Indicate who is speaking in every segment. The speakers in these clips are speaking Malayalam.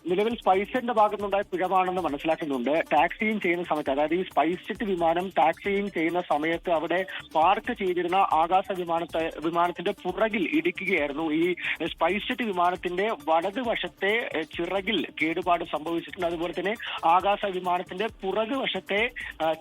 Speaker 1: നിലവിൽ സ്പൈസ്ജെറ്റിന്റെ ഭാഗത്തുനിന്നുണ്ടായ പിഴവാണെന്ന് മനസ്സിലാക്കുന്നുണ്ട്. ടാക്സിയിങ് ചെയ്യുന്ന സമയത്ത്, അതായത് ഈ സ്പൈസ്ജെറ്റ് വിമാനം ടാക്സിയിങ് ചെയ്യുന്ന സമയത്ത് അവിടെ പാർക്ക് ചെയ്തിരുന്ന ആകാശ വിമാനത്തിന്റെ പുറകിൽ ഇടിക്കുകയായിരുന്നു. ഈ സ്പൈസ്ജെറ്റ് വിമാനത്തിന്റെ വലതുവശത്തെ ചിറകിൽ കേടുപാട് സംഭവിച്ചിട്ടുണ്ട്. അതുപോലെ തന്നെ ആകാശ വിമാനത്തിന്റെ പുറകുവശത്തെ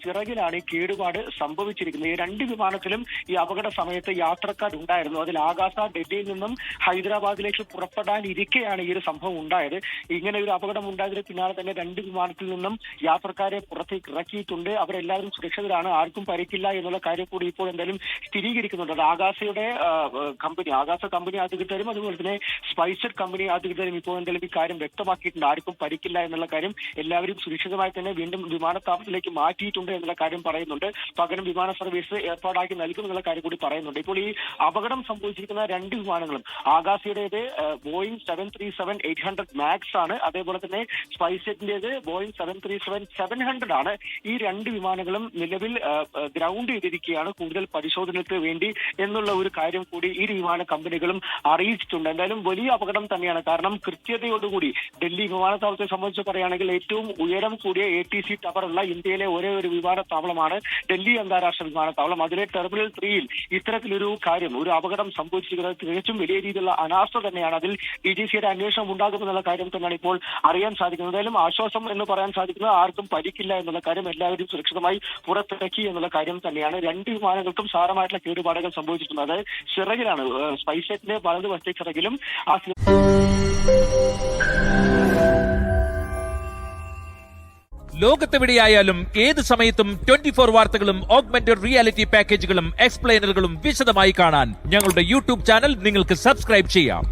Speaker 1: ചിറകിലാണ് ഈ കേടുപാട് സംഭവിച്ചിരിക്കുന്നത്. ഈ രണ്ട് വിമാനത്തിലും ഈ അപകട സമയത്ത് യാത്രക്കാരുണ്ടായിരുന്നു. അതിൽ ആകാശ ഡൽഹിയിൽ നിന്നും ഹൈദരാബാദിലേക്ക് പുറപ്പെടാനിരിക്കെയാണ് ഈ ഒരു സംഭവം ഉണ്ടായത്. ഇങ്ങനെ ഒരു അപകടം ഉണ്ടായതിന് പിന്നാലെ തന്നെ രണ്ട് വിമാനത്തിൽ നിന്നും യാത്രക്കാരെ പുറത്തേക്ക് ഇറക്കിയിട്ടുണ്ട്. അവരെല്ലാവരും സുരക്ഷിതരാണ്, ആർക്കും പരിക്കില്ല എന്നുള്ള കാര്യം കൂടി ഇപ്പോൾ എന്തായാലും സ്ഥിരീകരിക്കുന്നുണ്ട്. അത് ആകാശ കമ്പനി അധികൃതരും അതുപോലെ തന്നെ സ്പൈസ്ജെറ്റ് കമ്പനി അധികൃതരും ഇപ്പോൾ എന്തായാലും ഈ കാര്യം വ്യക്തമാക്കിയിട്ടുണ്ട്. ആർക്കും പരിക്കില്ല എന്നുള്ള കാര്യം, എല്ലാവരും സുരക്ഷിതമായി തന്നെ വീണ്ടും വിമാനത്താവളത്തിലേക്ക് മാറ്റിയിട്ടുണ്ട് എന്നുള്ള കാര്യം പറയുന്നുണ്ട്. പകരം വിമാന സർവീസ് ഏർപ്പാടാക്കി നൽകും എന്നുള്ള കാര്യം കൂടി പറയുന്നുണ്ട്. ഇപ്പോൾ ഈ അപകടം സംഭവിച്ചിരിക്കുന്ന രണ്ട് വിമാനങ്ങളും ആകാശയുടേത് ബോയിങ് 737-800 മാക്സ് ആണ്, അതേപോലെ തന്നെ സ്പൈസ്ജെറ്റിന്റേത് ബോയിങ് 737-700 ആണ്. ഈ രണ്ട് വിമാനങ്ങളും നിലവിൽ ഗ്രൗണ്ട് ചെയ്തിരിക്കുകയാണ് കൂടുതൽ പരിശോധനയ്ക്ക് വേണ്ടി എന്നുള്ള ഒരു കാര്യം കൂടി ഈ വിമാന കമ്പനികളും അറിയിച്ചിട്ടുണ്ട്. എന്തായാലും വലിയ അപകടം തന്നെയാണ്. കാരണം കൃത്യതയോടുകൂടി ഡൽഹി വിമാനത്താവളത്തെ സംബന്ധിച്ച് പറയുകയാണെങ്കിൽ ഏറ്റവും ഉയരം കൂടിയ ATC ടവറുള്ള ഇന്ത്യയിലെ ഒരേ ഒരു വിമാനത്താവളമാണ് ഡൽഹി അന്താരാഷ്ട്ര വിമാനത്താവളം. അതിലെ ടെർമിനൽ 3യിൽ ഇത്തരത്തിലൊരു കാര്യം, ഒരു അപകടം സംഭവിച്ചിരിക്കുന്നത് തികച്ചും വലിയ രീതിയിലുള്ള അനാസ്ഥ തന്നെയാണ്. അതിൽ DGCയുടെ അന്വേഷണം ഉണ്ടാകുമെന്നുള്ള കാര്യം തന്നെയാണ് ഇപ്പോൾ അറിയാൻ സാധിക്കുന്നത്. എന്തായാലും ആശ്വാസം എന്ന് പറയാൻ സാധിക്കുന്നത് ആർക്കും പരിക്കില്ല എന്നുള്ള കാര്യം, എല്ലാവരും സുരക്ഷിതമായി പുറത്തിറക്കി എന്നുള്ള കാര്യം തന്നെയാണ്. രണ്ട് വിമാനങ്ങൾക്കും സാരമായിട്ടുള്ള കേടുപാടുകൾ സംഭവിച്ചിട്ടുണ്ട്. അത് ചിറകിലാണ്, സ്പൈസ്ജെറ്റിന്റെ വലതുവശത്തെ ചിറകിലും
Speaker 2: ലോകത്തെവിടെയായാലും ഏത് സമയത്തും 24 വാർത്തകളും ഓഗ്മെന്റഡ് റിയാലിറ്റി പാക്കേജുകളും എക്സ്പ്ലെയിനറുകളും വിശദമായി കാണാൻ ഞങ്ങളുടെ യൂട്യൂബ് ചാനൽ നിങ്ങൾക്ക് സബ്സ്ക്രൈബ് ചെയ്യാം.